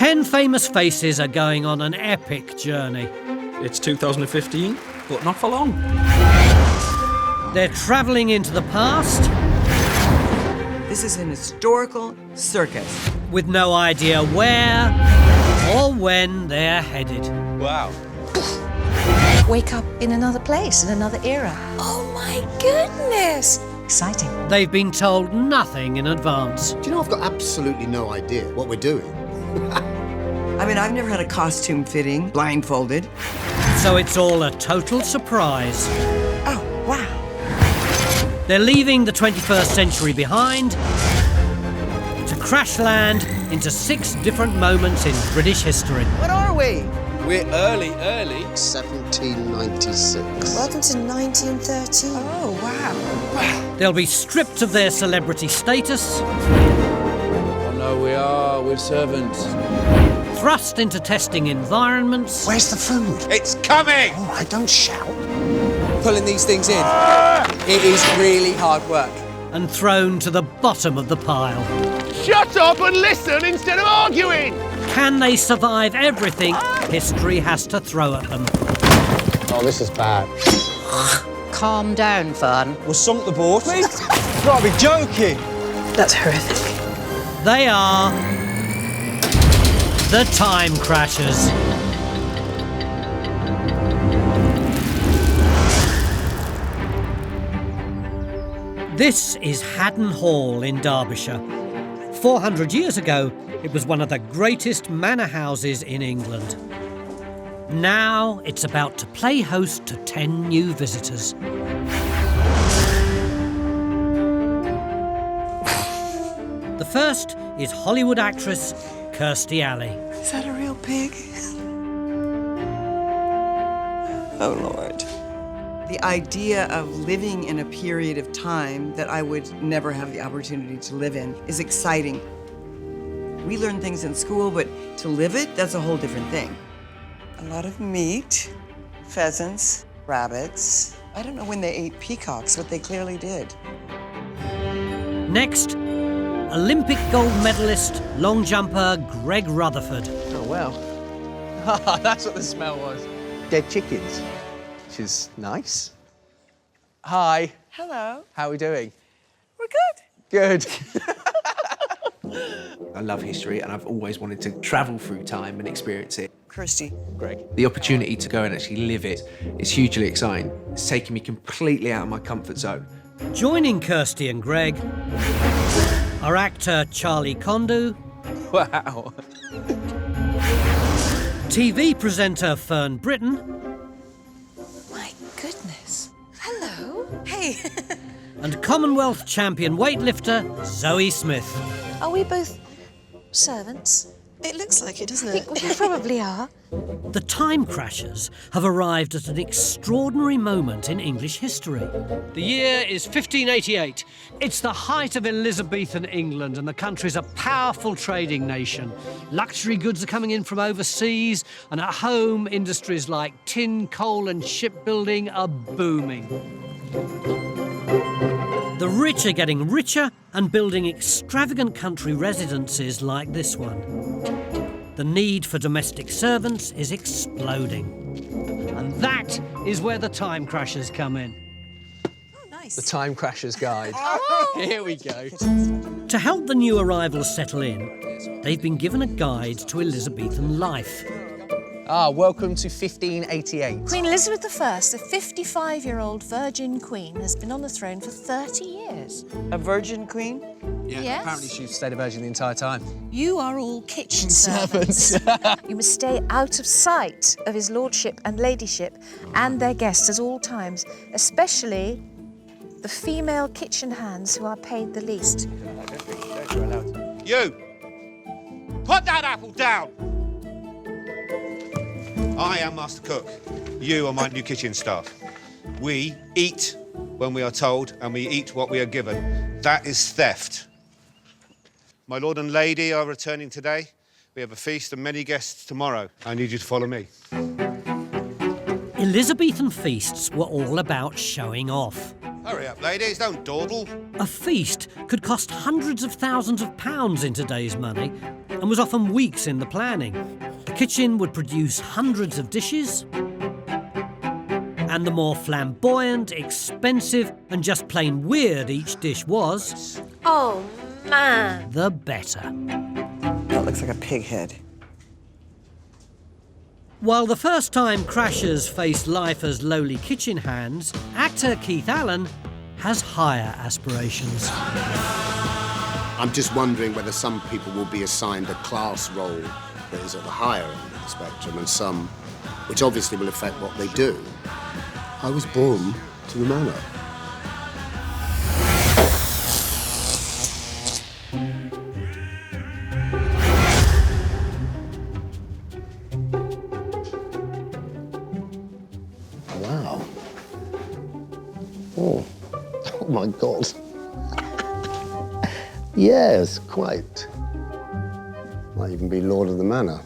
10 famous faces are going on an epic journey. It's 2015, but not for long. They're travelling into the past. This is an historical circus. With no idea where or when they're headed. Wow. Wake up in another place, in another era. Oh my goodness! Exciting. They've been told nothing in advance. Do you know, I've got absolutely no idea what we're doing. I mean, I've never had a costume fitting, blindfolded. So it's all a total surprise. Oh, wow. They're leaving the 21st century behind to crash land into 6 different moments in British history. What are we? We're early. 1796. Welcome to 1930. Oh, wow. They'll be stripped of their celebrity status, Oh no, we're servants. thrust into testing environments, Where's the food? It's coming! All right, don't shout. Pulling these things in, it is really hard work. and thrown to the bottom of the pile. Shut up and listen instead of arguing! Can they survive everything history has to throw at them? Oh, this is bad. Calm down, Fern. We'll sunk the boat. You've got to be joking. That's horrific. They are the Time Crashers. This is Haddon Hall in Derbyshire. 400 years ago, it was one of the greatest manor houses in England. Now it's about to play host to 10 new visitors. The first is Hollywood actress Kirstie Alley. Is that a real pig? Oh, Lord. The idea of living in a period of time that I would never have the opportunity to live in is exciting. We learn things in school, but to live it, that's a whole different thing. A lot of meat, pheasants, rabbits. I don't know when they ate peacocks, but they clearly did. Next, Olympic gold medalist, long jumper Greg Rutherford. Oh, well. That's what the smell was. Dead chickens, which is nice. Hi, Hello. how are we doing? We're good. Good. I love history and I've always wanted to travel through time and experience it. Kirstie. Greg. The opportunity to go and actually live it is hugely exciting. It's taken me completely out of my comfort zone. Joining Kirstie and Greg are actor Charlie Condou, Wow. TV presenter Fern Britton, My goodness. Hello. Hey. and Commonwealth champion weightlifter Zoe Smith. Are we both servants? It looks like it, doesn't I it? think we probably are. The Time Crashers have arrived at an extraordinary moment in English history. The year is 1588. It's the height of Elizabethan England, and the country's a powerful trading nation. Luxury goods are coming in from overseas, and at home, industries like tin, coal, and shipbuilding are booming. The rich are getting richer and building extravagant country residences like this one. The need for domestic servants is exploding. And that is where the Time Crashers come in. Oh, nice. The Time Crashers Guide. Here we go. To help the new arrivals settle in, they've been given a guide to Elizabethan life. Welcome to 1588. Queen Elizabeth I, the 55-year-old virgin queen, has been on the throne for 30 years. A virgin queen? Yeah, Yes? apparently she's stayed a virgin the entire time. You are all kitchen servants. You must stay out of sight of his lordship and ladyship and their guests at all times, especially the female kitchen hands who are paid the least. You! Put that apple down! I am Master Cook. You are my new kitchen staff. We eat when we are told and we eat what we are given. That is theft. My lord and lady are returning today. We have a feast and many guests tomorrow. I need you to follow me. Elizabethan feasts were all about showing off. Hurry up, ladies, don't dawdle. A feast could cost hundreds of thousands of pounds in today's money, and was often weeks in the planning. The kitchen would produce hundreds of dishes, and the more flamboyant, expensive, and just plain weird each dish was, Oh, man. the better. That looks like a pig head. While the first-time crashers face life as lowly kitchen hands, actor Keith Allen has higher aspirations. I'm just wondering whether some people will be assigned a class role that is at the higher end of the spectrum, and some which obviously will affect what they do. I was born to the manor. Wow. Oh my God. Yes, quite. Might even be Lord of the Manor.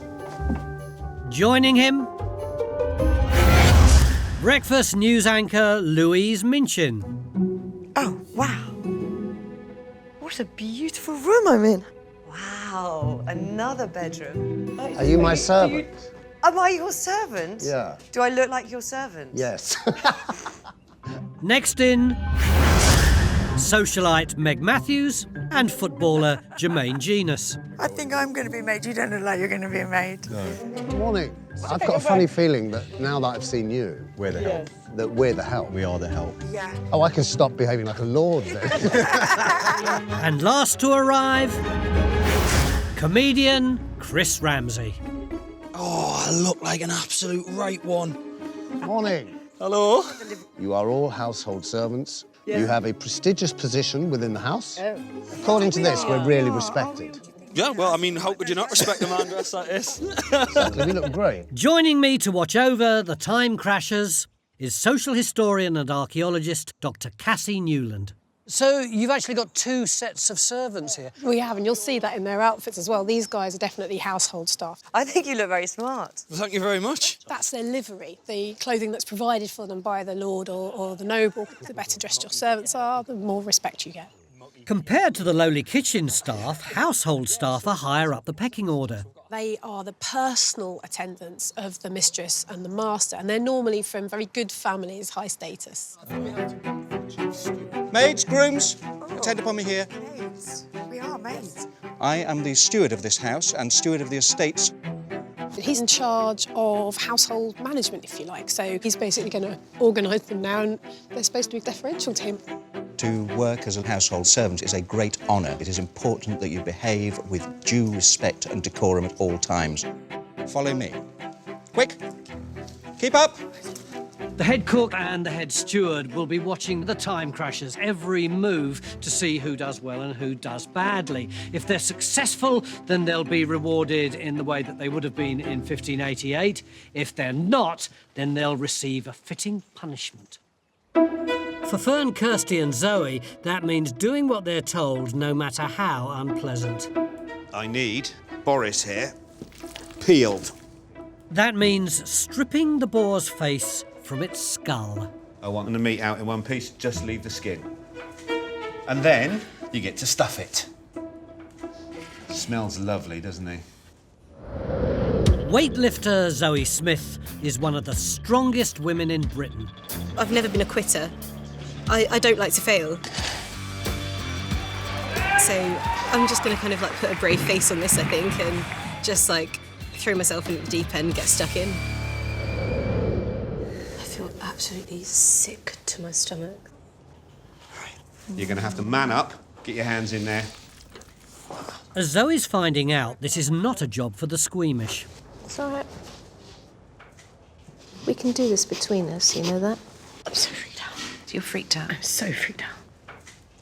Joining him, breakfast news anchor Louise Minchin. Oh, wow. What a beautiful room I'm in. Wow, another bedroom. Are you my servant? Am I your servant? Yeah. Do I look like your servant? Yes. Next in, socialite Meg Matthews and footballer Jermaine Jenas. I think I'm going to be maid. You don't look like you're going to be a maid. Morning. I've got a funny feeling that now that I've seen you, We're the help. that we're the help. We are the help. Yeah. Oh, I can stop behaving like a lord then. And last to arrive, comedian Chris Ramsey. Oh, I look like an absolute right one. Morning. Hello. You are all household servants. You have a prestigious position within the house. According to this, we're really respected. Yeah, well, I mean, how could you not respect a man dressed like this? Exactly, we look great. Joining me to watch over the time crashers is social historian and archaeologist Dr. Cassie Newland. So you've actually got two sets of servants here. We have, and you'll see that in their outfits as well. These guys are definitely household staff. I think you look very smart. Well, thank you very much. That's their livery, the clothing that's provided for them by the lord or the noble. The better dressed your servants are, the more respect you get. Compared to the lowly kitchen staff, household staff are higher up the pecking order. They are the personal attendants of the mistress and the master, and they're normally from very good families, high status. Maids, grooms, attend upon me here. Maids. We are maids. I am the steward of this house and steward of the estates. He's in charge of household management, if you like, so he's basically going to organise them now, and they're supposed to be deferential to him. To work as a household servant is a great honour. It is important that you behave with due respect and decorum at all times. Follow me. Quick! Keep up! The head cook and the head steward will be watching the time crashers every move to see who does well and who does badly. If they're successful, then they'll be rewarded in the way that they would have been in 1588. If they're not, then they'll receive a fitting punishment. For Fern, Kirstie and Zoe, that means doing what they're told, no matter how unpleasant. I need Boris here peeled. That means stripping the boar's face from its skull. I want the meat out in one piece, just leave the skin. And then you get to stuff it. Smells lovely, doesn't he? Weightlifter Zoe Smith is one of the strongest women in Britain. I've never been a quitter. I don't like to fail. So I'm just going to kind of like put a brave face on this, I think, and just like throw myself into the deep end, get stuck in. I feel absolutely sick to my stomach. You're going to have to man up, get your hands in there. As Zoe's finding out, this is not a job for the squeamish. It's all right. We can do this between us, you know that? I'm so freaked out. You're freaked out. I'm so freaked out.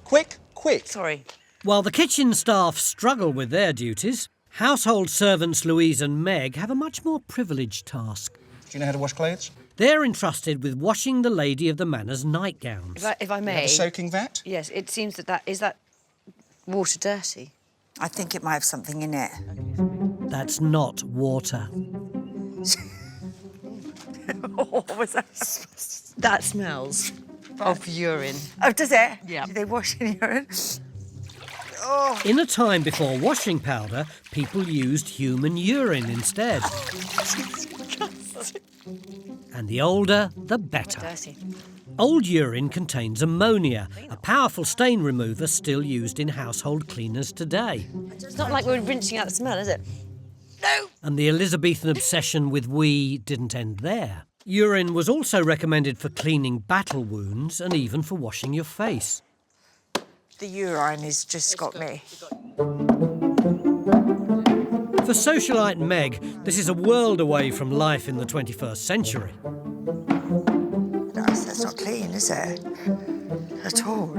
Quick, quick! Sorry. While the kitchen staff struggle with their duties, household servants Louise and Meg have a much more privileged task. Do you know how to wash clothes? They're entrusted with washing the lady of the manor's nightgowns. If I may... You have a soaking vat? Yes, it seems that is that water dirty? I think it might have something in it. That's not water. What was that? That smells of urine. Oh, does it? Yeah. Do they wash in urine? In a time before washing powder, people used human urine instead. And the older, the better. Dirty. Old urine contains ammonia, a powerful stain remover still used in household cleaners today. It's not like we're rinsing out the smell, is it? No! And the Elizabethan obsession with wee didn't end there. Urine was also recommended for cleaning battle wounds and even for washing your face. The urine has just got me. For socialite Meg, this is a world away from life in the 21st century. That's not clean, is it? At all.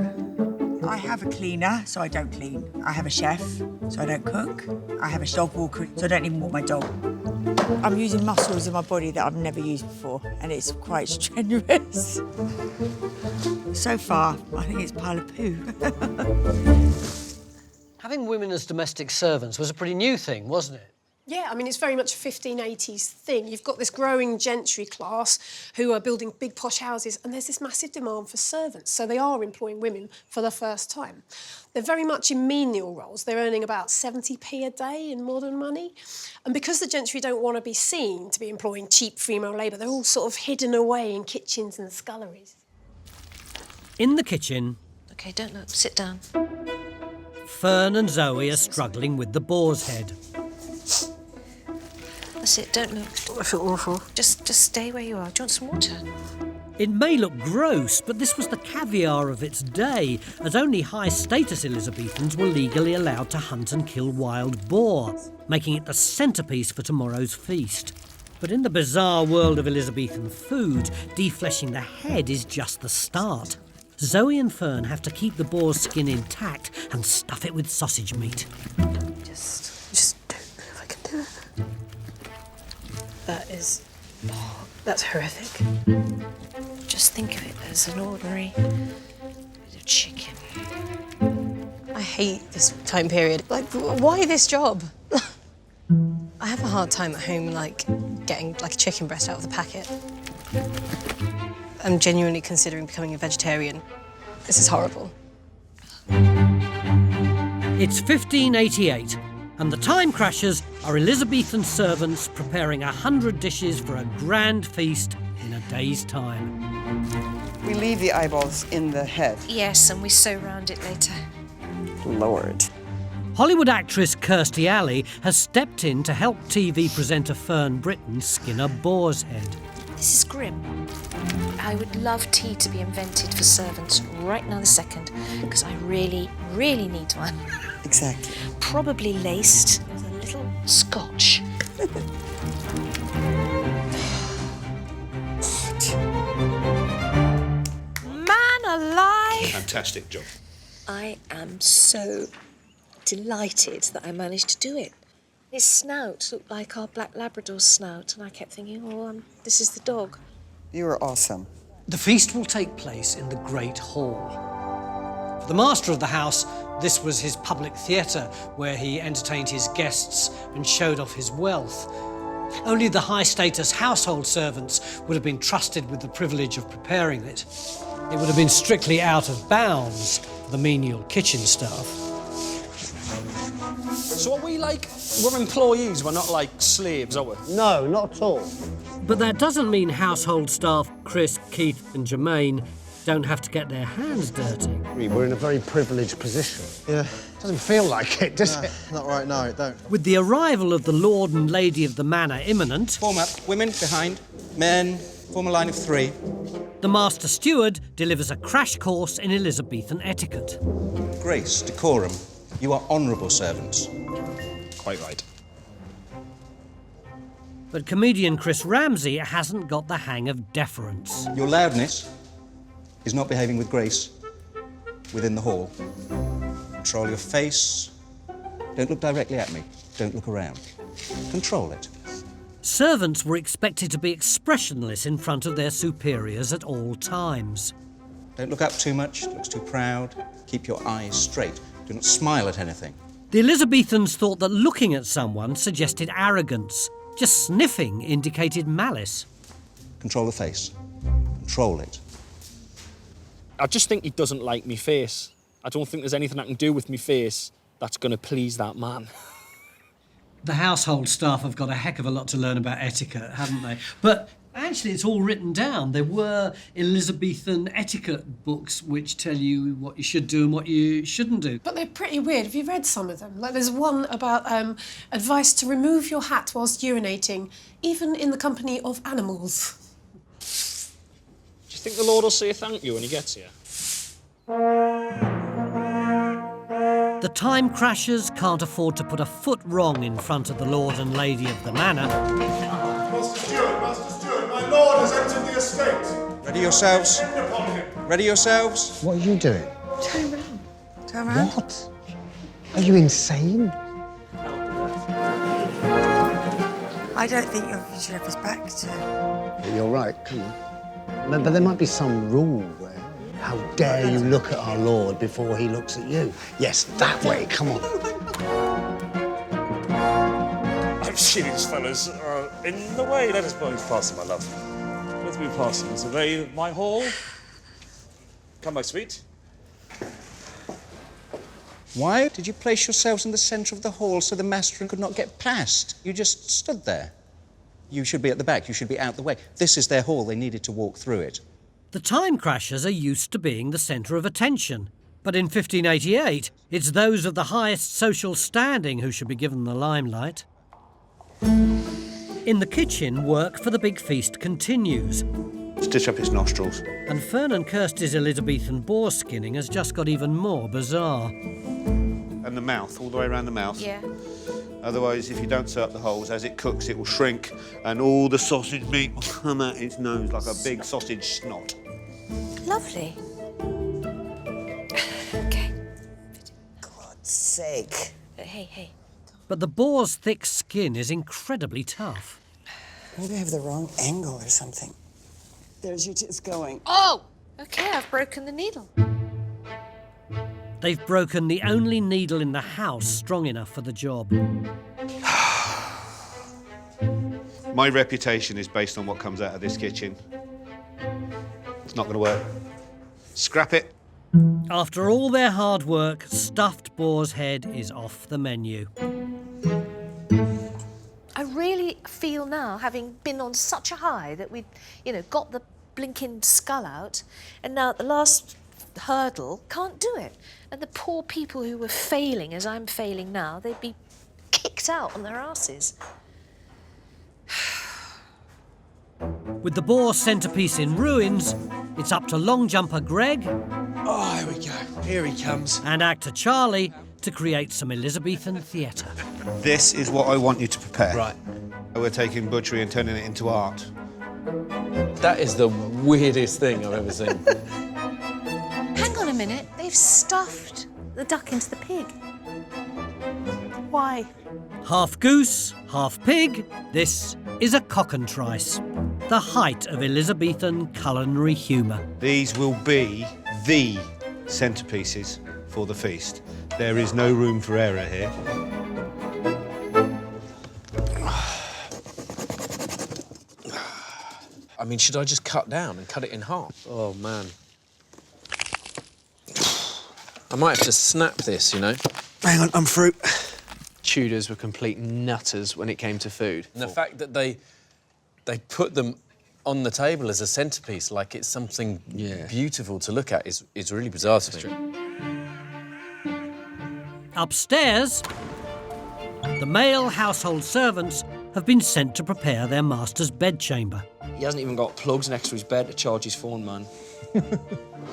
I have a cleaner, so I don't clean. I have a chef, so I don't cook. I have a dog walker, so I don't even walk my dog. I'm using muscles in my body that I've never used before, and it's quite strenuous. So far, I think it's a pile of poo. Having women as domestic servants was a pretty new thing, wasn't it? Yeah, I mean, it's very much a 1580s thing. You've got this growing gentry class who are building big posh houses, and there's this massive demand for servants, so they are employing women for the first time. They're very much in menial roles. They're earning about 70p a day in modern money. And because the gentry don't want to be seen to be employing cheap female labour, they're all sort of hidden away in kitchens and sculleries. In the kitchen... OK, don't look. Sit down. Fern and Zoe are struggling with the boar's head. That's it, don't look. I feel awful. Just stay where you are. Do you want some water? It may look gross, but this was the caviar of its day, as only high-status Elizabethans were legally allowed to hunt and kill wild boar, making it the centrepiece for tomorrow's feast. But in the bizarre world of Elizabethan food, defleshing the head is just the start. Zoe and Fern have to keep the boar's skin intact and stuff it with sausage meat. Just don't know if I can do it. That's horrific. Just think of it as an ordinary bit of chicken. I hate this time period. Like, why this job? I have a hard time at home, like, getting, like, a chicken breast out of the packet. I'm genuinely considering becoming a vegetarian. This is horrible. It's 1588, and the time crashers are Elizabethan servants preparing 100 dishes for a grand feast in a day's time. We leave the eyeballs in the head. Yes, and we sew round it later. Lord. Hollywood actress Kirstie Alley has stepped in to help TV presenter Fern Britton skin a boar's head. This is grim. I would love tea to be invented for servants right now this second, because I really, really need one. Exactly. Probably laced with a little scotch. Man alive! Fantastic job. I am so delighted that I managed to do it. His snout looked like our black Labrador's snout, and I kept thinking, oh, this is the dog. You were awesome. The feast will take place in the Great Hall. For the master of the house, this was his public theatre, where he entertained his guests and showed off his wealth. Only the high-status household servants would have been trusted with the privilege of preparing it. It would have been strictly out of bounds for the menial kitchen staff. So are we like, we're employees, we're not like slaves, are we? No, not at all. But that doesn't mean household staff Chris, Keith and Jermaine don't have to get their hands dirty. We're in a very privileged position. Yeah. Doesn't feel like it, does it? Not right now, it don't. With the arrival of the Lord and Lady of the Manor imminent... Form up. Women behind. Men, form a line of 3. The Master Steward delivers a crash course in Elizabethan etiquette. Grace, decorum. You are honourable servants. Quite right. But comedian Chris Ramsey hasn't got the hang of deference. Your loudness is not behaving with grace within the hall. Control your face. Don't look directly at me. Don't look around. Control it. Servants were expected to be expressionless in front of their superiors at all times. Don't look up too much. It looks too proud. Keep your eyes straight. Do not smile at anything. The Elizabethans thought that looking at someone suggested arrogance. Just sniffing indicated malice. Control the face. Control it. I just think he doesn't like me face. I don't think there's anything I can do with my face that's going to please that man. The household staff have got a heck of a lot to learn about etiquette, haven't they? But actually, it's all written down. There were Elizabethan etiquette books which tell you what you should do and what you shouldn't do. But they're pretty weird. Have you read some of them? Like, there's one about advice to remove your hat whilst urinating, even in the company of animals. Do you think the Lord will say thank you when he gets here? The time crashers can't afford to put a foot wrong in front of the Lord and Lady of the Manor. Master Steward, my lord has entered the estate. Ready yourselves? Ready yourselves? What are you doing? Turn around. Turn around. What? Are you insane? I don't think you should have his back to... You're right, come on. But there might be some rule where, how dare you look at our Lord before he looks at you? Yes, that way, come on. I'm serious, fellas. In the way, let us both pass him, my love. Let me pass him. Survey my hall. Come, my sweet. Why did you place yourselves in the centre of the hall so the master could not get past? You just stood there. You should be at the back. You should be out the way. This is their hall. They needed to walk through it. The time crashers are used to being the centre of attention. But in 1588, it's those of the highest social standing who should be given the limelight. In the kitchen, work for the big feast continues. Stitch up his nostrils. And Fern and Kirstie's Elizabethan boar skinning has just got even more bizarre. And the mouth, all the way around the mouth. Yeah. Otherwise, if you don't sew up the holes, as it cooks, it will shrink and all the sausage meat will come out its nose like a big sausage snot. Lovely. Okay. God's sake. Hey. But the boar's thick skin is incredibly tough. Maybe I have the wrong angle or something. There's your tits going. Oh! Okay, I've broken the needle. They've broken the only needle in the house strong enough for the job. My reputation is based on what comes out of this kitchen. It's not going to work. Scrap it. After all their hard work, stuffed boar's head is off the menu. I really feel now, having been on such a high, that we'd, got the blinking skull out, and now at the last hurdle, can't do it. And the poor people who were failing, as I'm failing now, they'd be kicked out on their asses. With the boar centrepiece in ruins, it's up to long jumper Greg. Oh, here we go. Here he comes. And actor Charlie to create some Elizabethan theatre. This is what I want you to prepare. Right. We're taking butchery and turning it into art. That is the weirdest thing I've ever seen. Hang on a minute, they've stuffed the duck into the pig. Why? Half goose, half pig, this is a cockentrice, the height of Elizabethan culinary humour. These will be the centrepieces for the feast. There is no room for error here. I mean, should I just cut down and cut it in half? Oh, man. I might have to snap this, Hang on, I'm through. Tudors were complete nutters when it came to food. And the fact that they put them on the table as a centrepiece, like it's something beautiful to look at, is really bizarre to me. Upstairs, the male household servants have been sent to prepare their master's bedchamber. He hasn't even got plugs next to his bed to charge his phone, man.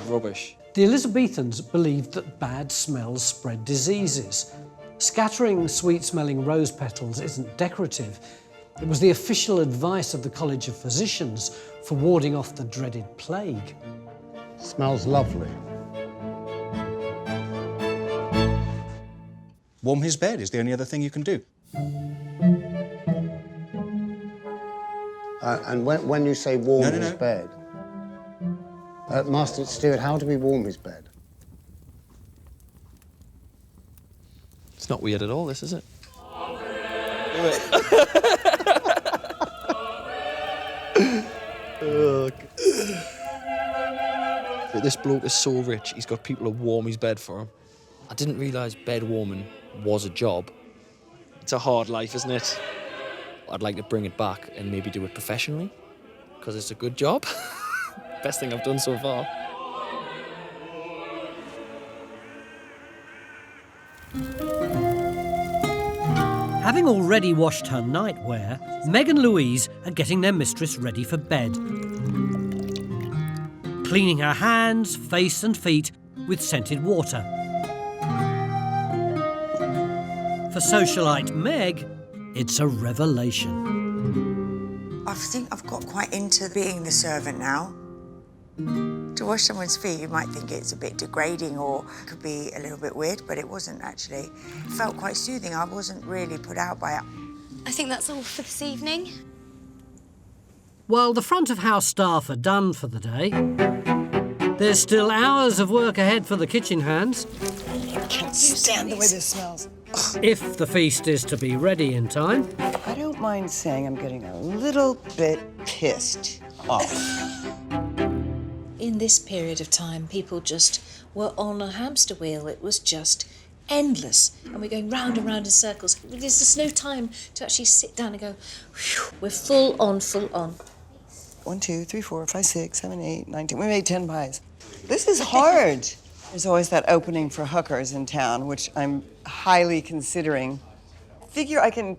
Rubbish. The Elizabethans believed that bad smells spread diseases. Scattering sweet-smelling rose petals isn't decorative. It was the official advice of the College of Physicians for warding off the dreaded plague. Smells lovely. Warm his bed is the only other thing you can do. And when you say warm No. his bed, Master Steward, how do we warm his bed? It's not weird at all, this, is it? this bloke is so rich, he's got people to warm his bed for him. I didn't realise bed warming was a job. It's a hard life, isn't it? I'd like to bring it back and maybe do it professionally, because it's a good job. Best thing I've done so far. Having already washed her nightwear, Meg and Louise are getting their mistress ready for bed. Cleaning her hands, face and feet with scented water. For socialite Meg, it's a revelation. I think I've got quite into being the servant now. To wash someone's feet, you might think it's a bit degrading or could be a little bit weird, but it wasn't actually. It felt quite soothing. I wasn't really put out by it. I think that's all for this evening. While the front of house staff are done for the day, there's still hours of work ahead for the kitchen hands. I can't stand the way this smells. If the feast is to be ready in time. I don't mind saying I'm getting a little bit pissed off. In this period of time, people just were on a hamster wheel. It was just endless. And we're going round and round in circles. There's just no time to actually sit down and go, whew, we're full on, full on. 1, 2, 3, 4, 5, 6, 7, 8, 9, 10. We made 10 pies. This is hard. There's always that opening for hookers in town, which I'm highly considering. Figure I can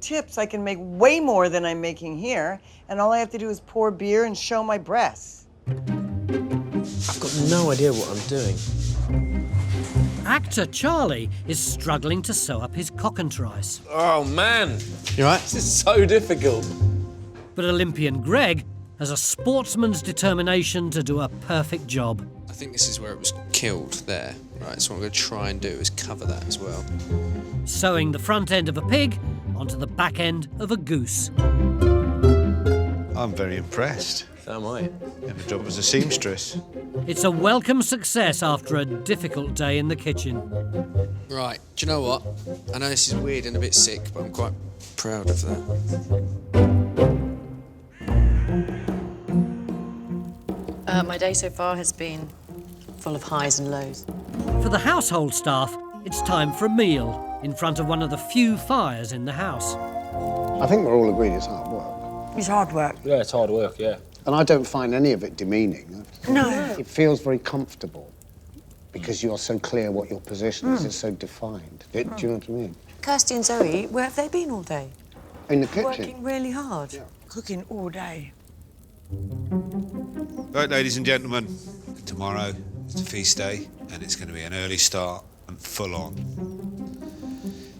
make way more than I'm making here, and all I have to do is pour beer and show my breasts. I've got no idea what I'm doing. Actor Charlie is struggling to sew up his cockentrice. Oh, man. You right? This is so difficult. But Olympian Greg has a sportsman's determination to do a perfect job. I think this is where it was killed there. Right, so what I'm going to try and do is cover that as well. Sewing the front end of a pig onto the back end of a goose. I'm very impressed. So am I. And the job as a seamstress. It's a welcome success after a difficult day in the kitchen. Right, do you know what? I know this is weird and a bit sick, but I'm quite proud of that. My day so far has been full of highs and lows. For the household staff, it's time for a meal in front of one of the few fires in the house. I think we're all agreed it's hard work. It's hard work. Yeah, it's hard work, yeah. And I don't find any of it demeaning. No. It feels very comfortable because you're so clear what your position is. It's so defined. Do you know what I mean? Kirstie and Zoe, where have they been all day? In the kitchen. Working really hard. Yeah. Cooking all day. Right, ladies and gentlemen, tomorrow is a feast day and it's going to be an early start and full on.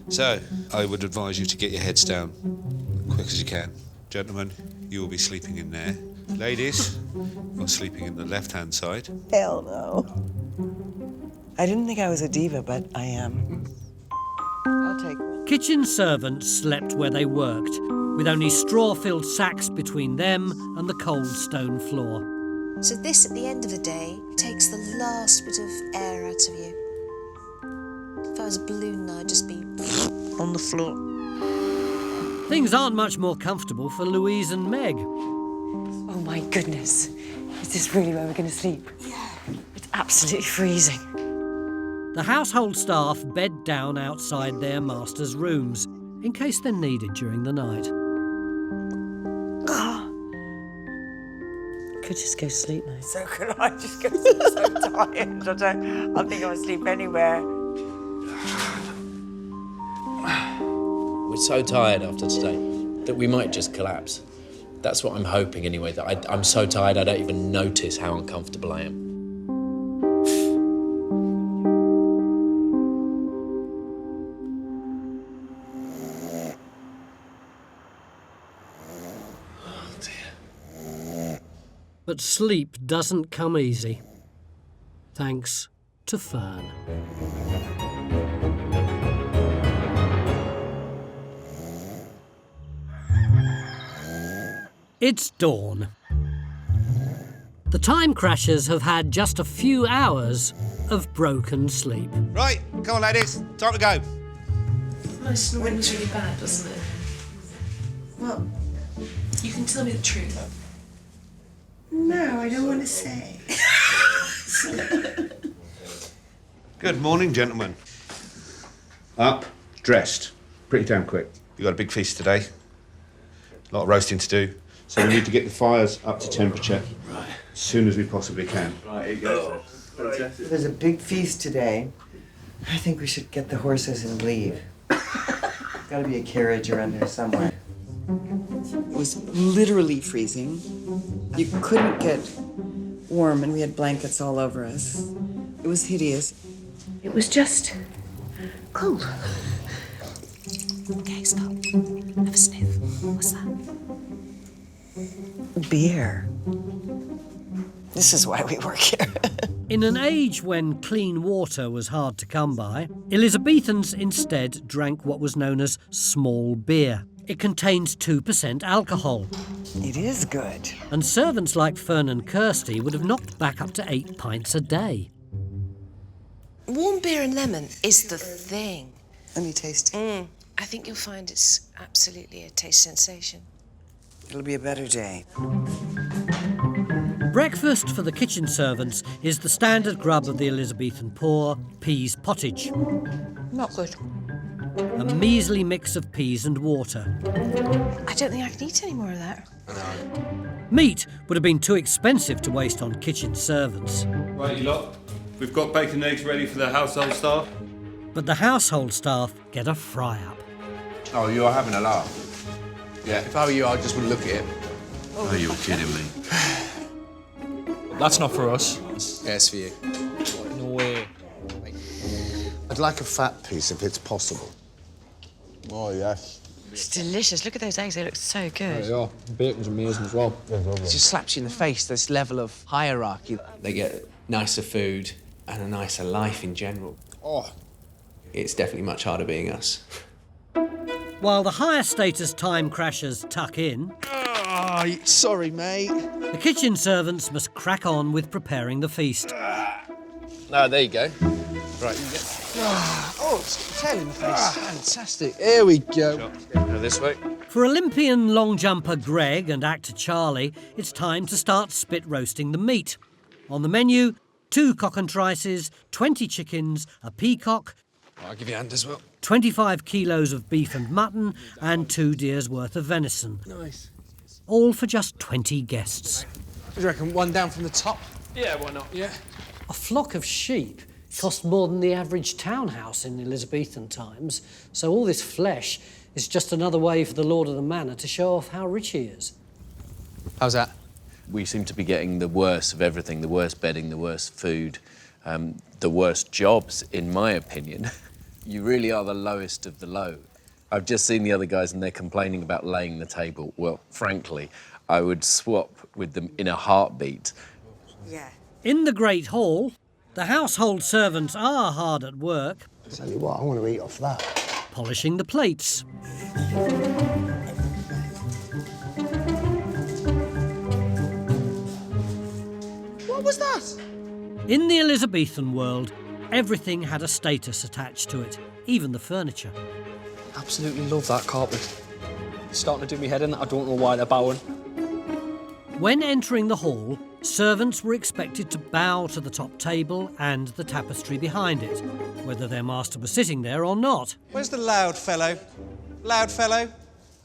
So, I would advise you to get your heads down quick as you can. Gentlemen, you will be sleeping in there. Ladies, you're sleeping in the left-hand side. Hell no. I didn't think I was a diva, but I am. I'll take it. Kitchen servants slept where they worked, with only straw-filled sacks between them and the cold stone floor. So this, at the end of the day, takes the last bit of air out of you. If I was a balloon, I'd just be on the floor. Things aren't much more comfortable for Louise and Meg. Oh my goodness. Is this really where we're going to sleep? Yeah. It's absolutely freezing. The household staff bed down outside their master's rooms, in case they're needed during the night. Could just go to sleep now. So could I just go so tired. I think I'll sleep anywhere. We're so tired after today that we might just collapse. That's what I'm hoping anyway, that I'm so tired I don't even notice how uncomfortable I am. But sleep doesn't come easy. Thanks to Fern. It's dawn. The time crashers have had just a few hours of broken sleep. Right, come on, ladies. Time to go. My snoring was really bad, wasn't it? Well, You can tell me the truth. no, I don't want to say. Thanks. Good morning, gentlemen. Up, dressed. Pretty damn quick. We've got a big feast today. A lot of roasting to do. So we need to get the fires up to temperature as soon as we possibly can. Right, here you go. There's a big feast today. I think we should get the horses and leave. Gotta be a carriage around here somewhere. It was literally freezing. You couldn't get warm, and we had blankets all over us. It was hideous. It was just cold. Okay, stop. Have a sniff. What's that? Beer. This is why we work here. In an age when clean water was hard to come by, Elizabethans instead drank what was known as small beer. It contains 2% alcohol. It is good. And servants like Fern and Kirstie would have knocked back up to 8 pints a day. Warm beer and lemon is the thing. Let me taste it. I think you'll find it's absolutely a taste sensation. It'll be a better day. Breakfast for the kitchen servants is the standard grub of the Elizabethan poor, peas pottage. Not good. A measly mix of peas and water. I don't think I can eat any more of that. Meat would have been too expensive to waste on kitchen servants. Right, you lot. We've got bacon and eggs ready for the household staff. But the household staff get a fry-up. Oh, you're having a laugh. Yeah, if I were you, I just wouldn't look at it. Oh, you're kidding me. That's not for us. Yeah, it's for you. No way. I'd like a fat piece if it's possible. Oh, yes. It's delicious. Look at those eggs. They look so good. Yeah, bacon's amazing as well. It just slaps you in the face, this level of hierarchy. They get nicer food and a nicer life in general. Oh. It's definitely much harder being us. While the higher status time crashers tuck in... Oh, sorry, mate. The kitchen servants must crack on with preparing the feast. No, there you go. Right, you get... Oh, it's tail in the face. Fantastic. Here we go. Go this way. For Olympian long jumper Greg and actor Charlie, it's time to start spit roasting the meat. On the menu, 2 cockentrices, 20 chickens, a peacock, I'll give you a hand as well. 25 kilos of beef and mutton, and 2 deers' worth of venison. Nice. All for just 20 guests. What do you reckon? One down from the top? Yeah, why not? Yeah. A flock of sheep cost more than the average townhouse in Elizabethan times, so all this flesh is just another way for the lord of the manor to show off how rich he is. How's that? We seem to be getting the worst of everything, the worst bedding, the worst food, the worst jobs, in my opinion. You really are the lowest of the low. I've just seen the other guys and they're complaining about laying the table. Well, frankly, I would swap with them in a heartbeat. Yeah. In the Great Hall, the household servants are hard at work. Tell you what, I want to eat off that. Polishing the plates. What was that? In the Elizabethan world, everything had a status attached to it, even the furniture. Absolutely love that carpet. It's starting to do me head in. I don't know why they're bowing. When entering the hall, servants were expected to bow to the top table and the tapestry behind it, whether their master was sitting there or not. Where's the loud fellow? Loud fellow?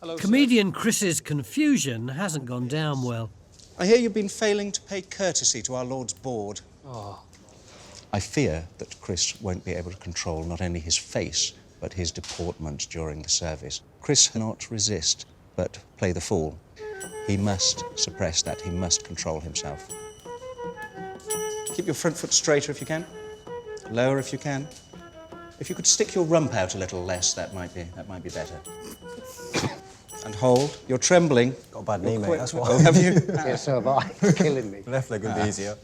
Hello, Comedian Chris's confusion hasn't gone down well. I hear you've been failing to pay courtesy to our Lord's board. Oh. I fear that Chris won't be able to control not only his face, but his deportment during the service. Chris cannot resist, but play the fool. He must suppress that. He must control himself. Keep your front foot straighter if you can. Lower if you can. If you could stick your rump out a little less, that might be better. And hold. You're trembling. Got a bad knee, mate, that's why. Oh, have you? Yeah, so have I. It's killing me. Left leg would be easier.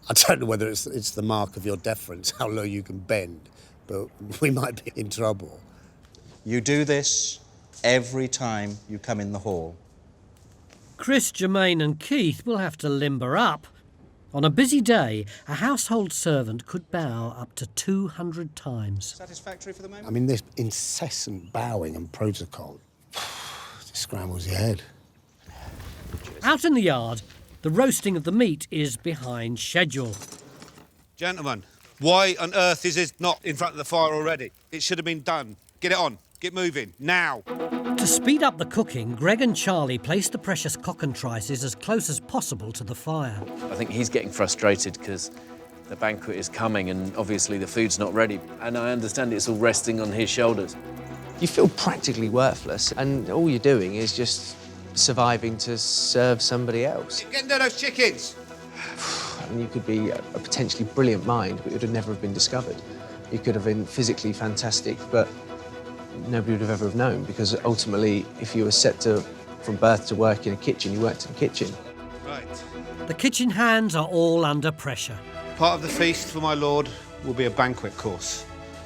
I don't know whether it's the mark of your deference, how low you can bend, but we might be in trouble. You do this every time you come in the hall. Chris, Jermaine and Keith will have to limber up. On a busy day, a household servant could bow up to 200 times. Satisfactory for the moment? I mean, this incessant bowing and protocol scrambles your head. Out in the yard, the roasting of the meat is behind schedule. Gentlemen, why on earth is this not in front of the fire already? It should have been done. Get it on. Get moving. Now. To speed up the cooking, Greg and Charlie place the precious cockentrices as close as possible to the fire. I think he's getting frustrated because the banquet is coming and obviously the food's not ready. And I understand it's all resting on his shoulders. You feel practically worthless, and all you're doing is just surviving to serve somebody else. Get into those chickens. And you could be a potentially brilliant mind, but it would have never have been discovered. You could have been physically fantastic, but nobody would have ever have known, because ultimately, if you were set to, from birth to work in a kitchen, you worked in a kitchen. Right. The kitchen hands are all under pressure. Part of the feast for my lord will be a banquet course,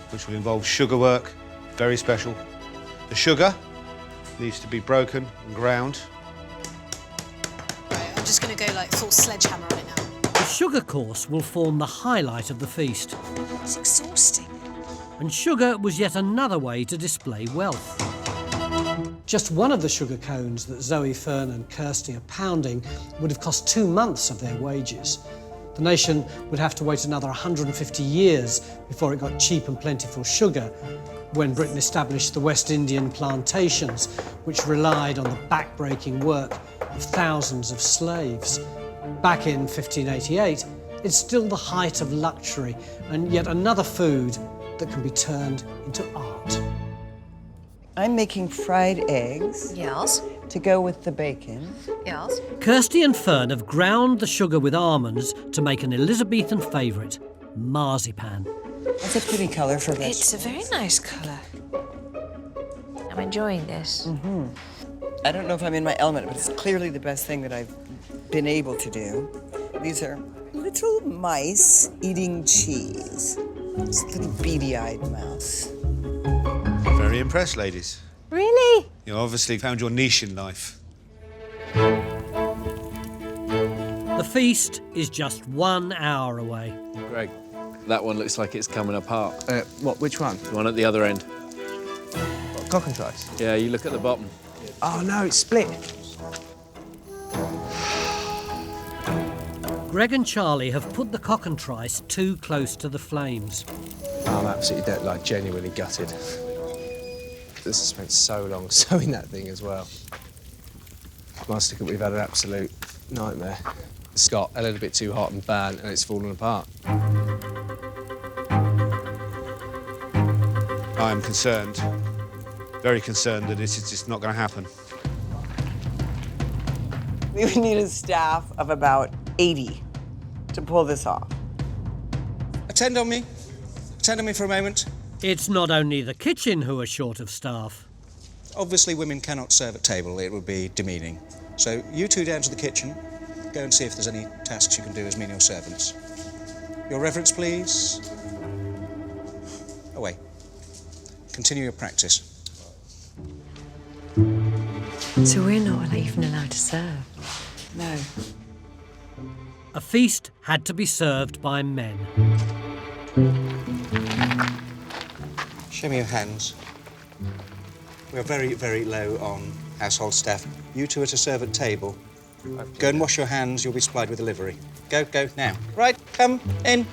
which will involve sugar work, very special. The sugar needs to be broken and ground. Right, I'm just going to go like full sledgehammer on it now. The sugar course will form the highlight of the feast. It's exhausting. And sugar was yet another way to display wealth. Just one of the sugar cones that Zoe, Fern and Kirstie are pounding would have cost 2 months of their wages. The nation would have to wait another 150 years before it got cheap and plentiful sugar, when Britain established the West Indian plantations, which relied on the back-breaking work of thousands of slaves. Back in 1588, it's still the height of luxury, and yet another food that can be turned into art. I'm making fried eggs. Yes. To go with the bacon. Yes. Kirstie and Fern have ground the sugar with almonds to make an Elizabethan favourite, marzipan. That's a pretty colour for vegetables. It's a very nice colour. I'm enjoying this. I don't know if I'm in my element, but it's clearly the best thing that I've been able to do. These are little mice eating cheese. This little beady-eyed mouse. Very impressed, ladies. Really? You obviously found your niche in life. The feast is just 1 hour away. Greg, that one looks like it's coming apart. What, which one? The one at the other end. Cockentrice? Yeah, you look at the bottom. Oh, no, it's split. Greg and Charlie have put the cockentrice too close to the flames. I'm absolutely genuinely gutted. This has spent so long sewing that thing as well. Master Cook, we've had an absolute nightmare. It's got a little bit too hot and burnt, and it's fallen apart. I'm concerned, very concerned, that this is just not going to happen. We would need a staff of about 80 to pull this off. Attend on me. Attend on me for a moment. It's not only the kitchen who are short of staff. Obviously, women cannot serve at table. It would be demeaning. So you two down to the kitchen. Go and see if there's any tasks you can do as menial servants. Your reverence, please. Away. Continue your practice. So we're not even allowed to serve? No. A feast had to be served by men. Show me your hands. We're very, very low on household staff. You two are to serve at table. Go and wash your hands. You'll be supplied with a livery. Go, now. Right, come in.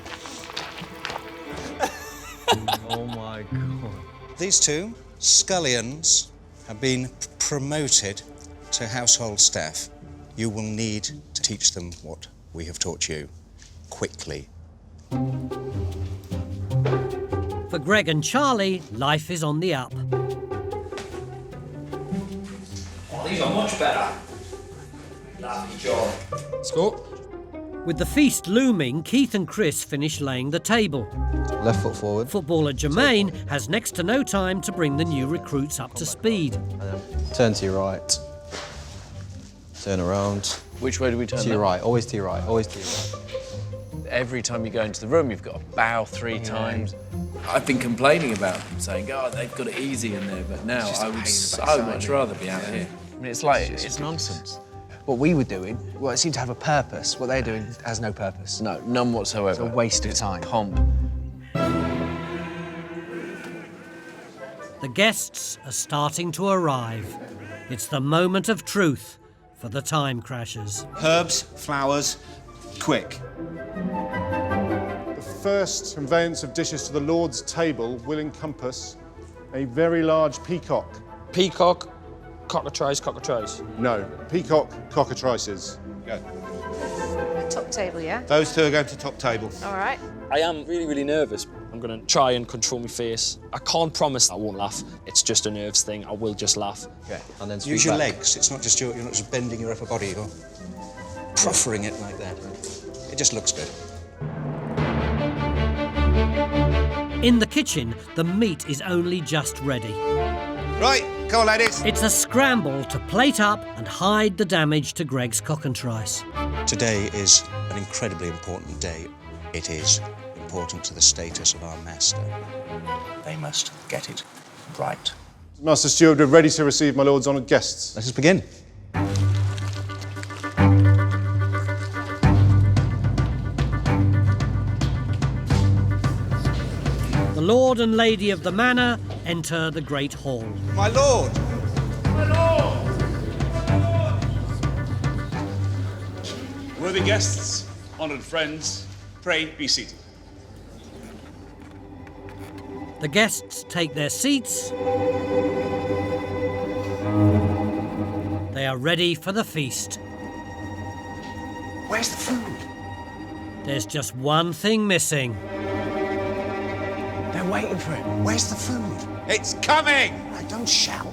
Oh, my God. These two, scullions, have been promoted to household staff. You will need to teach them what we have taught you, quickly. For Greg and Charlie, life is on the up. Oh, these are much better. Lovely job. Score. With the feast looming, Keith and Chris finish laying the table. Left foot forward. Footballer Jermaine has next to no time to bring the new recruits up to speed. Turn to your right. Turn around. Which way do we turn? To your right. Always to your right. Always to your right. Every time you go into the room, you've got to bow 3 times. I've been complaining about them, saying, "Oh, they've got it easy in there," but now I would so much rather be out here. I mean, it's like it's nonsense. What we were doing, well, it seemed to have a purpose. What they're doing has no purpose. No, none whatsoever. It's a waste of time. Pomp. The guests are starting to arrive. It's the moment of truth for the time crashers. Herbs, flowers, quick. The first conveyance of dishes to the Lord's table will encompass a very large peacock. Peacock, cockatrice. No, peacock, cockatrices. Go. Top table, yeah? Those two are going to top table. All right. I am really, really nervous. I'm going to try and control my face. I can't promise I won't laugh. It's just a nerves thing. I will just laugh. Okay. And then Use your legs. It's not just you're not just bending your upper body. You're proffering it like that. It just looks good. In the kitchen, the meat is only just ready. Right, come on, ladies. It's a scramble to plate up and hide the damage to Greg's cockatrice. Today is an incredibly important day. It is important to the status of our master. They must get it right. Master Steward, we're ready to receive my lord's honoured guests. Let us begin. The Lord and Lady of the Manor enter the Great Hall. My lord! Worthy guests, honoured friends, pray be seated. The guests take their seats. They are ready for the feast. Where's the food? There's just one thing missing. They're waiting for it. Where's the food? It's coming! I don't shout.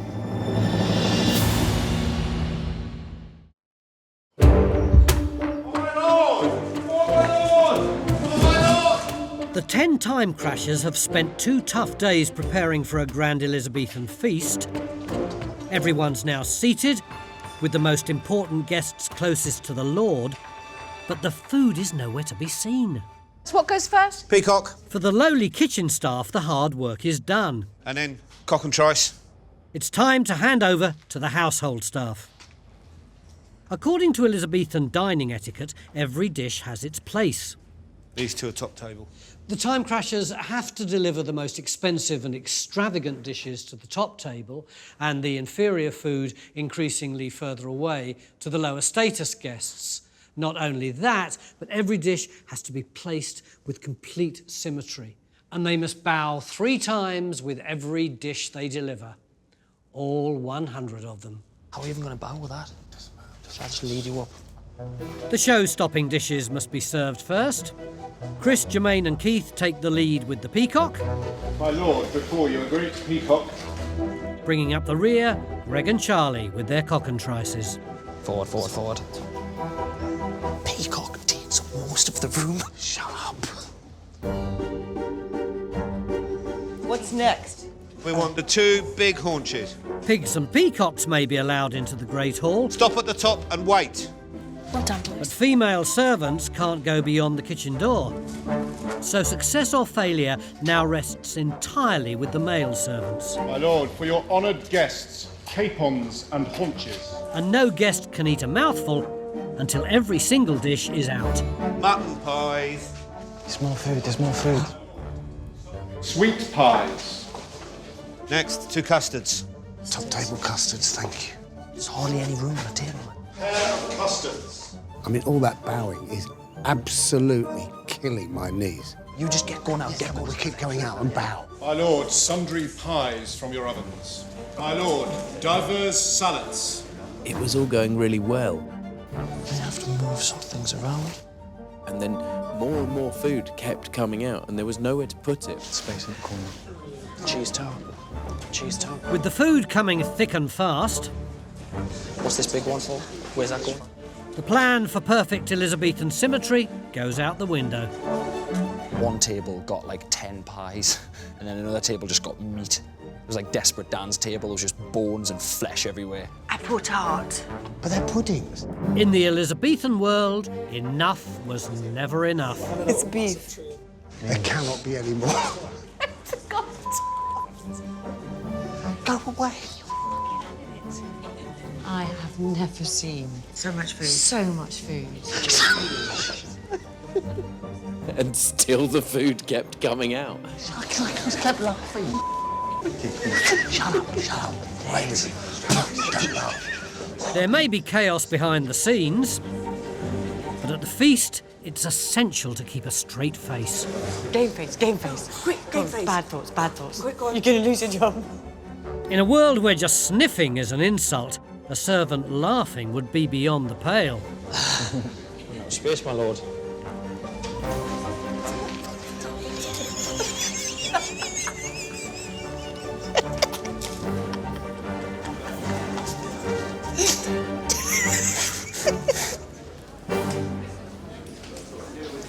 The 10 time crashers have spent 2 tough days preparing for a grand Elizabethan feast. Everyone's now seated, with the most important guests closest to the Lord, but the food is nowhere to be seen. So what goes first? Peacock. For the lowly kitchen staff, the hard work is done. And then cockatrice. It's time to hand over to the household staff. According to Elizabethan dining etiquette, every dish has its place. These two are top table. The time crashers have to deliver the most expensive and extravagant dishes to the top table and the inferior food increasingly further away to the lower status guests. Not only that, but every dish has to be placed with complete symmetry, and they must bow 3 times with every dish they deliver. All 100 of them. How are you even going to bow with that? Shall I just lead you up? The show-stopping dishes must be served first. Chris, Jermaine and Keith take the lead with the peacock. My lord, before you, a great peacock. Bringing up the rear, Greg and Charlie with their cockatrices. Forward, forward, forward. Peacock takes most of the room. Shut up. What's next? We want the 2 big haunches. Pigs and peacocks may be allowed into the Great Hall. Stop at the top and wait. Well done, But boys. female servants can't go beyond the kitchen door. So success or failure now rests entirely with the male servants. My lord, for your honoured guests, capons and haunches. And no guest can eat a mouthful until every single dish is out. Mutton pies. There's more food, there's more food. Sweet pies. Next, 2 custards. Top table custards, thank you. There's hardly any room on the table. Pear custards. I mean, all that bowing is absolutely killing my knees. You just get going out, Yeah, but we keep going out and bow. My lord, sundry pies from your ovens. My lord, divers salads. It was all going really well. They have to move some things around. And then more and more food kept coming out, and there was nowhere to put it. Space in the corner. Cheese toe. Cheese toe. With the food coming thick and fast, What's this big one for? Where's that going? the plan for perfect Elizabethan symmetry goes out the window. One table got like 10 pies, and then another table just got meat. It was like Desperate Dan's table. There was just bones and flesh everywhere. Apple tart. But they're puddings. In the Elizabethan world, enough was never enough. It's beef. There cannot be any more. Go away. I have never seen So much food. so much food. And still the food kept coming out. I just kept laughing. Shut up, shut up. Don't laugh. There may be chaos behind the scenes, but at the feast, It's essential to keep a straight face. Game face, game face. Quick, game face. Bad thoughts, bad thoughts. Quick, go on. You're going to lose your job. In a world where just sniffing is an insult, a servant laughing would be beyond the pale. Space, my lord.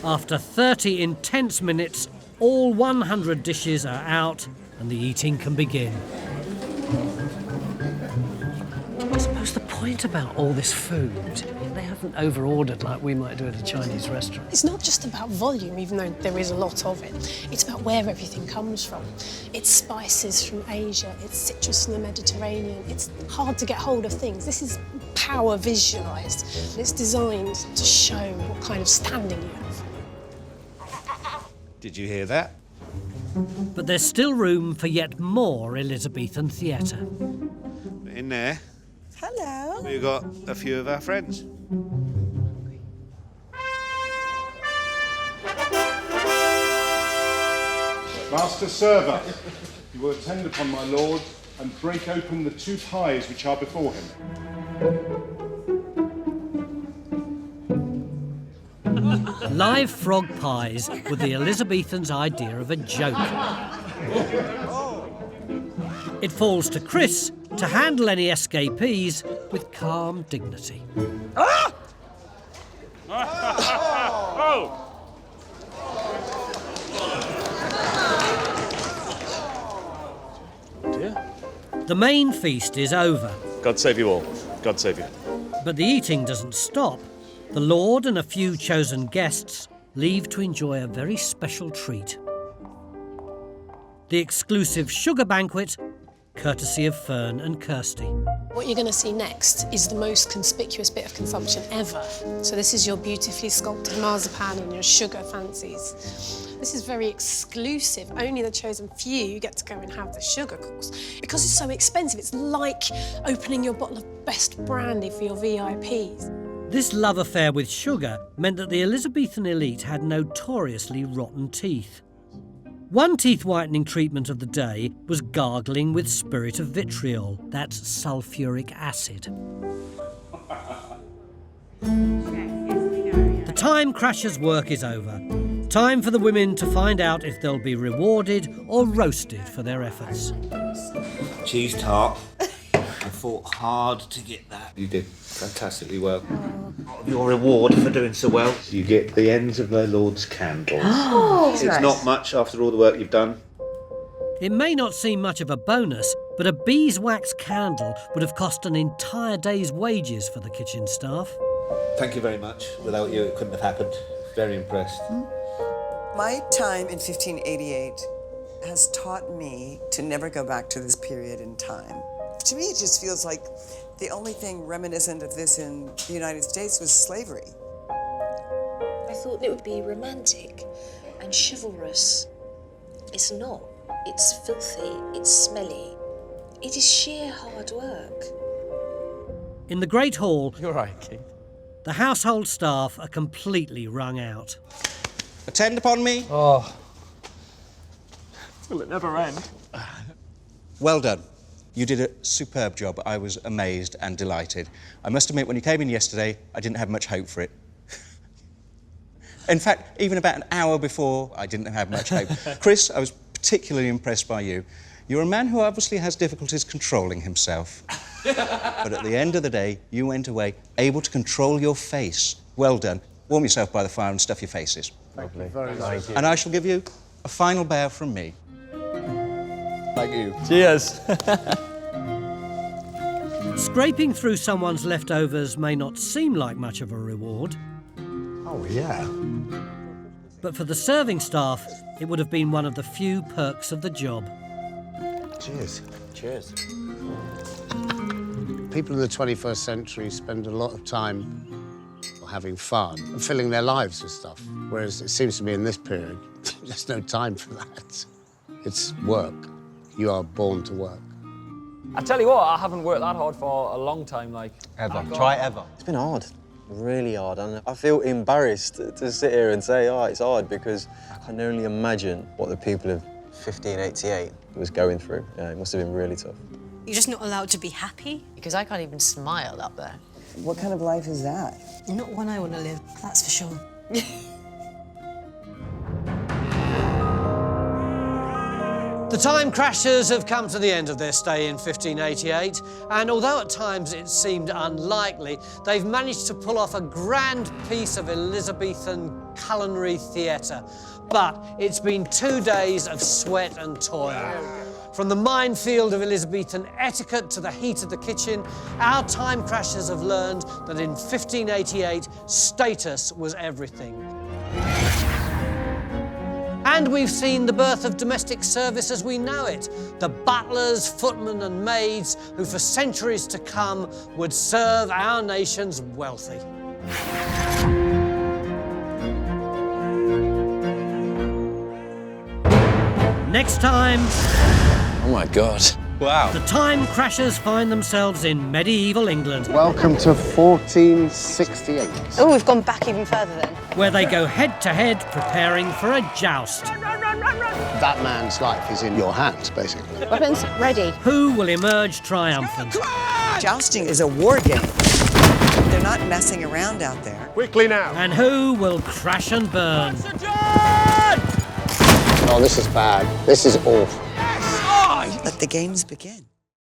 After 30 intense minutes, all 100 dishes are out and the eating can begin. I suppose the point about all this food, they haven't over-ordered like we might do at a Chinese restaurant. It's not just about volume, even though there is a lot of it. It's about where everything comes from. It's spices from Asia, it's citrus from the Mediterranean. It's hard to get hold of things. This is power visualised. It's designed to show what kind of standing you have. Did you hear that? But there's still room for yet more Elizabethan theatre. In there, Hello. we've got a few of our friends. Master server, you will attend upon my lord and break open the 2 pies which are before him. Live frog pies were the Elizabethans' idea of a joke. It falls to Chris to handle any escapees with calm dignity. Oh! Dear. The main feast is over. God save you all. God save you. But the eating doesn't stop. The Lord and a few chosen guests leave to enjoy a very special treat. The exclusive sugar banquet, courtesy of Fern and Kirstie. What you're going to see next is the most conspicuous bit of consumption ever. So this is your beautifully sculpted marzipan and your sugar fancies. This is very exclusive. Only the chosen few get to go and have the sugar course. Because it's so expensive, it's like opening your bottle of best brandy for your VIPs. This love affair with sugar meant that the Elizabethan elite had notoriously rotten teeth. One teeth whitening treatment of the day was gargling with spirit of vitriol, that's sulphuric acid. The time crashers' work is over. Time for the women to find out if they'll be rewarded or roasted for their efforts. Cheese tart. I fought hard to get that. You did fantastically well. Your reward for doing so well? You get the ends of my lord's candles. Oh, it's nice. not much after all the work you've done. It may not seem much of a bonus, but a beeswax candle would have cost an entire day's wages for the kitchen staff. Thank you very much. Without you, it couldn't have happened. Very impressed. My time in 1588 has taught me to never go back to this period in time. To me, it just feels like the only thing reminiscent of this in the United States was slavery. I thought it would be romantic and chivalrous. It's not. It's filthy, it's smelly. It is sheer hard work. In the Great Hall, You're right, Keith. the household staff are completely wrung out. Attend upon me. Oh. Will it never end? Well done. You did a superb job. I was amazed and delighted. I must admit, when you came in yesterday, I didn't have much hope for it. In fact, even about an hour before, I didn't have much hope. Chris, I was particularly impressed by you. You're a man who obviously has difficulties controlling himself. But at the end of the day, you went away able to control your face. Well done. Warm yourself by the fire and stuff your faces. Lovely. Very nice. And I shall give you a final bow from me. Thank you. Cheers. Scraping through someone's leftovers may not seem like much of a reward. Oh, yeah. But for the serving staff, it would have been one of the few perks of the job. Cheers. Cheers. People in the 21st century spend a lot of time having fun and filling their lives with stuff, whereas it seems to me in this period, there's no time for that. It's work. You are born to work. I tell you what, I haven't worked that hard for a long time, like. Ever. Try ever. It's been hard. really hard, and I feel embarrassed to sit here and say, oh, it's hard, because I can only imagine what the people of 1588 was going through. It must have been really tough. You're just not allowed to be happy? Because I can't even smile up there. What kind of life is that? Not one I want to live, that's for sure. The Time Crashers have come to the end of their stay in 1588, and although at times it seemed unlikely, they've managed to pull off a grand piece of Elizabethan culinary theatre. But it's been 2 days of sweat and toil. From the minefield of Elizabethan etiquette to the heat of the kitchen, our Time Crashers have learned that in 1588, status was everything. And we've seen the birth of domestic service as we know it. The butlers, footmen and maids who for centuries to come would serve our nation's wealthy. Next time... Oh my God. Wow. The Time Crashers find themselves in medieval England. Welcome to 1468. Oh, we've gone back even further then. Where they go head-to-head preparing for a joust. That man's life is in your hands, basically. Weapons ready. Who will emerge triumphant? Jousting is a war game. They're not messing around out there. Quickly now. And who will crash and burn? Oh, this is bad. This is awful. Let the games begin.